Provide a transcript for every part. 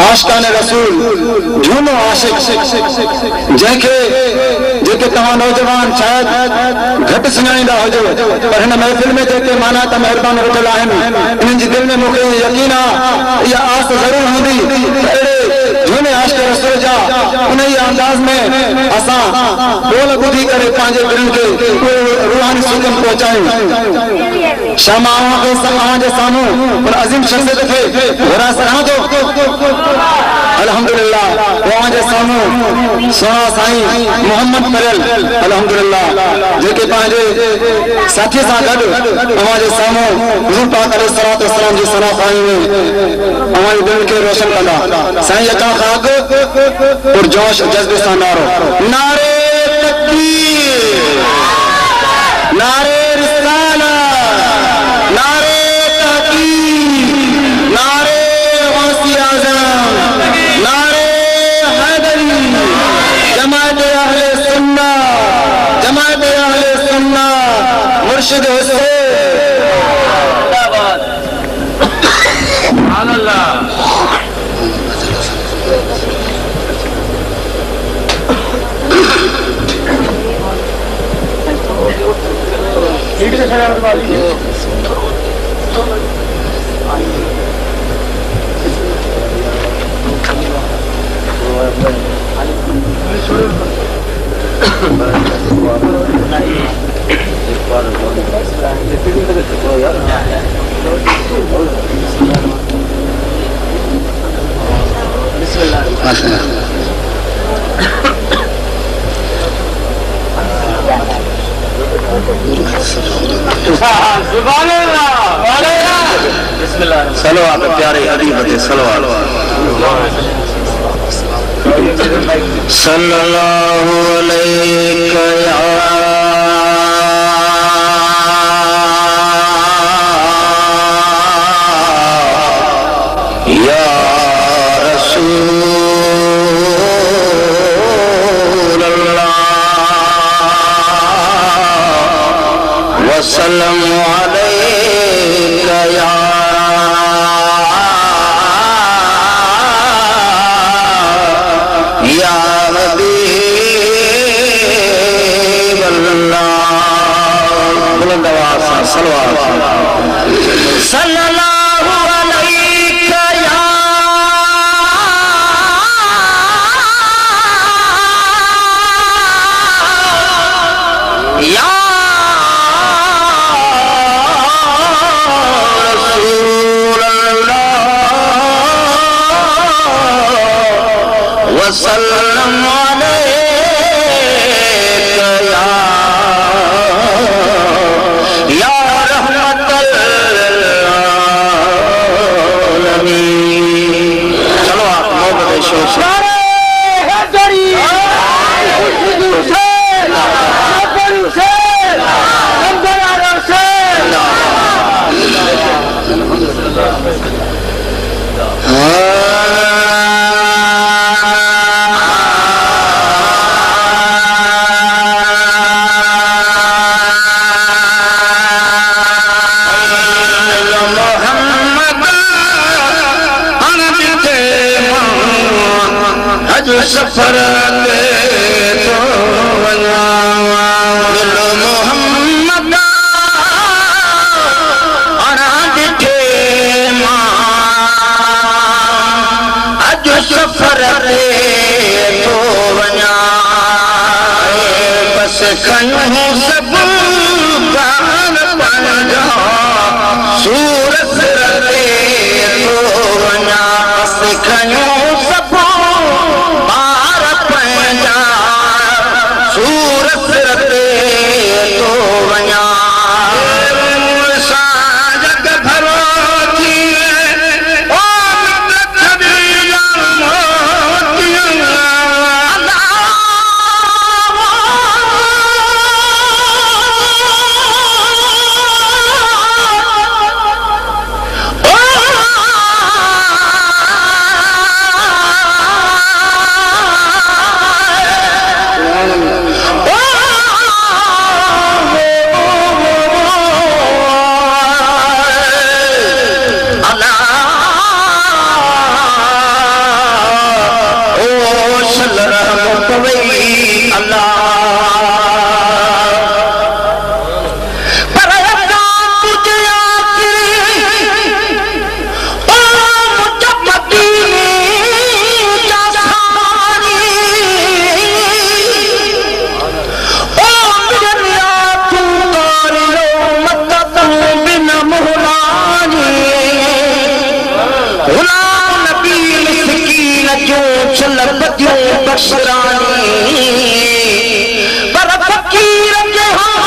आशिकान रसूल झूनो आशिक जंहिंखे जेके तव्हां नौजवान शायद घटि सुञाणींदा हुजो, पर हिन महफ़िल में जेके माना त महिरबान रखियल आहिनि, इन्हनि जी दिलि में मूंखे यकीन आहे, इहा आस ज़रूरु हूंदी त अहिड़े झूने आशिक रसूल जा उन ई अंदाज़ में असां बोल ॿुधी करे पंहिंजे दिलि खे रूहानी सुकून पहुचायूं। शामा जे साम्हूं पर अज़ीम शख़्सियत खे घुरा सरां थो। अल्हम्दुलिल्लाह तव्हांजे साम्हूं सुहिणा साईं मोहम्मद परेल अल्हम्दुलिल्लाह जेके पंहिंजे साथी सां गॾु तव्हांजे साम्हूं हुज़ूर पाक अलैहिस्सलातु वस्सलाम जी सना पाई में तव्हांजे दिलि खे रोशन कंदा। साईं अचा खां अॻु पुरजोश जज़्बे सां नारो नारे तकबीर, नारे रिसालत, नारे तहकीक, नारे गौसी आज़म, नारे हैदरी, जमात अहले सुन्ना मुर्शिद हुसैन। सलवात प्यारे हबीब ते सलवात सल्लल्लाहु अलैहि या रसूल अल्लाह वसल्लम अलैका या सल्लल्लाहु अलैका या रसूल अल्लाह वसल्लम अलैका या सफर तो वञा मोहम्मद अणा ॾिठे मां अॼु सफर तो वञा बस खयूं सभु कान पंहिंजा सूरत तो वञा बस खयूं सभु बशरानी पर फकीर के हाथ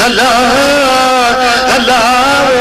Allah, Allah, oh,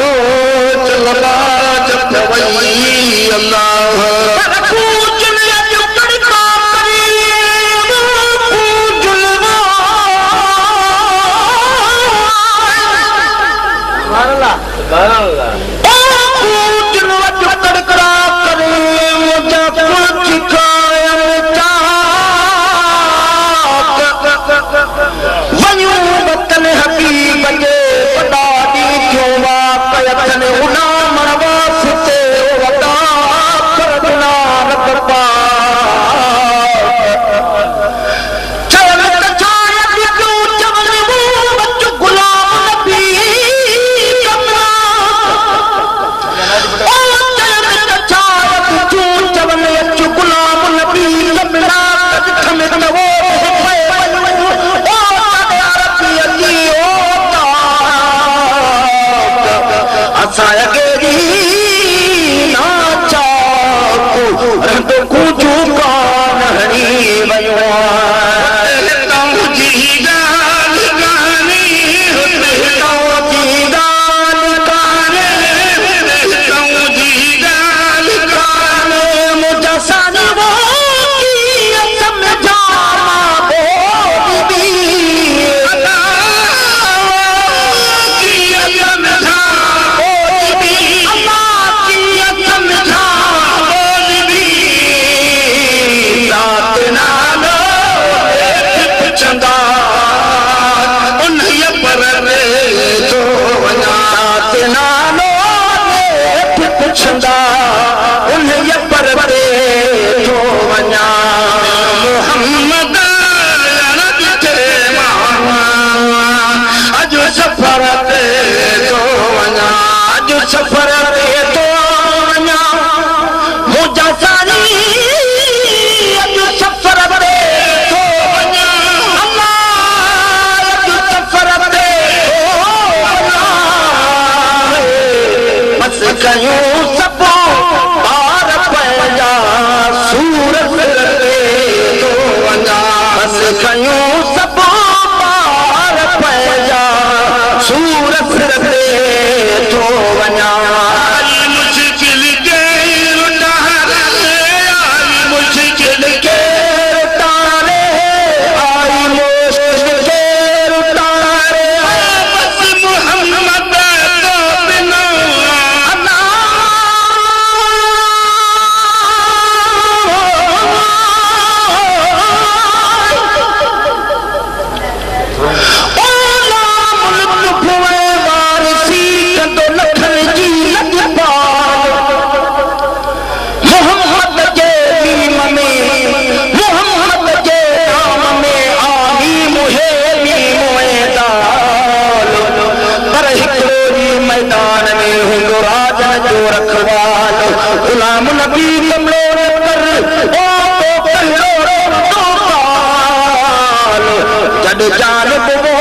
जानब वो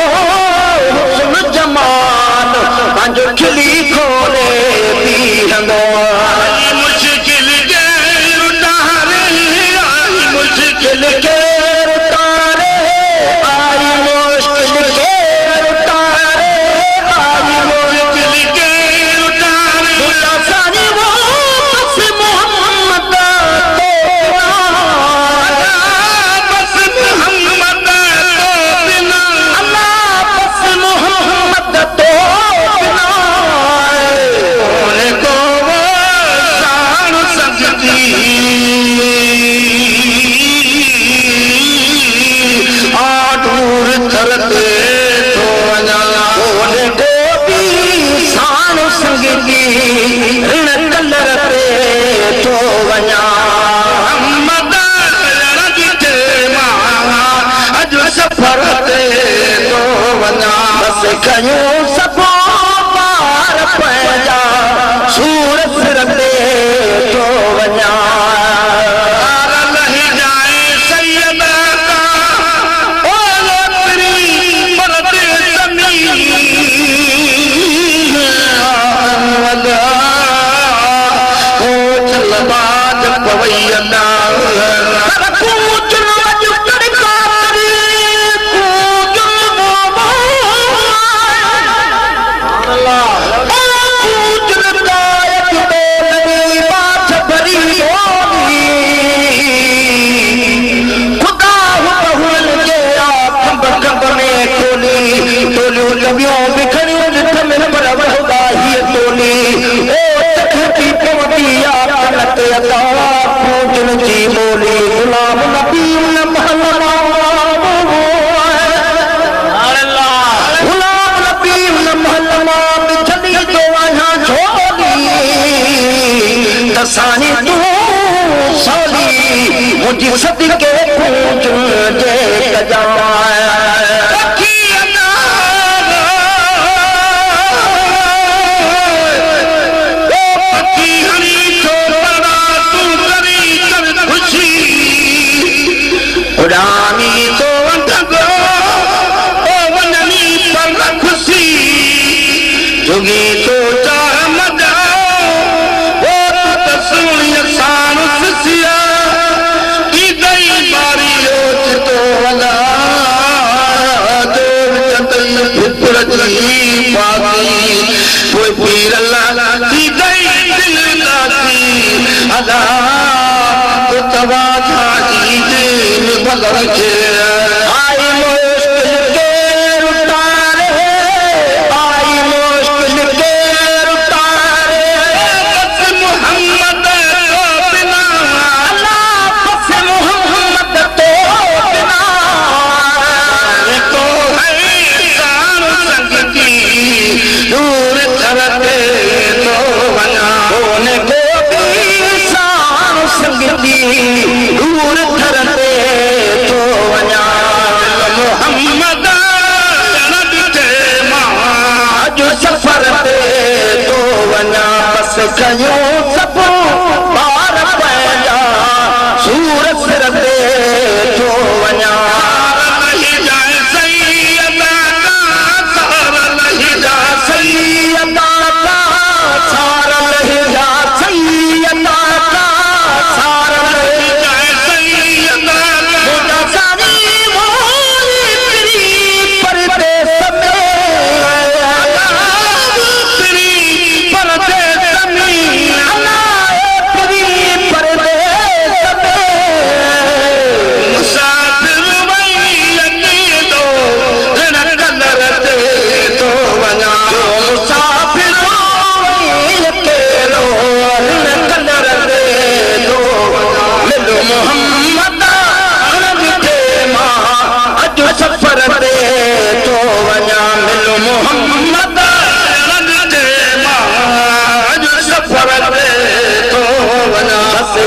हुस्न जमाल पंहिंजो खिली खोले बीहंदो मुश्किल के उतारे आई मुश्किल के उतारे आई मुश्किल के उतारे आई मुश्किल के उतारे सानी वो बस मोहम्मद बस मोहम्मद तो बिना अल्लाह बस मोहम्मद तो बिना को वो शान सकती आटूर करते तो वञा ओने को भी शान संगती ऋण कलर ते तो वञा मोहम्मद रजते मां अज सफर ते तो वञा बस कयूं सभो पार पंहिंजा सूर सिर ते तो वञा लही जाए सैयद का ओ तेरी परदे ज़मीन ओ चलबाज पवैया सानी तू सोली मुझी सदके पूज जे गजाया उड़ानी तो अंधगो ओ वननी पर खुशी जोगी तो चाह मजा कोई पीर अल्लाह की दई दिल दाती अदा तो तवा जाती दिल बदल के आई मुश्किल के उतारे आई मुश्किल के उतारे बस मोहम्मद तो बिना अल्लाह बस मोहम्मद तो बिना तो है शान संगती दूर करते तो वञा ओने को भी शान संगती दूर करते तो वञा मोहम्मद रजते मां जो सफर ते तो वञा बस कयूं सभो पार पंहिंजा सूर सिर ते तो वञा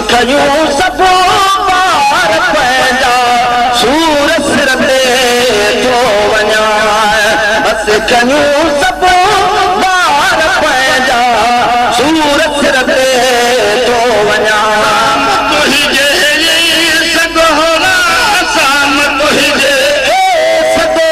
कयूं सभो पार पंहिंजा सूर सिर ते तो वञा बस कयूं सभो पार पंहिंजा सूर सिर ते तो वञा तुंहिंजे सगोरा साम तुंहिंजे सगो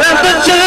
दर्द से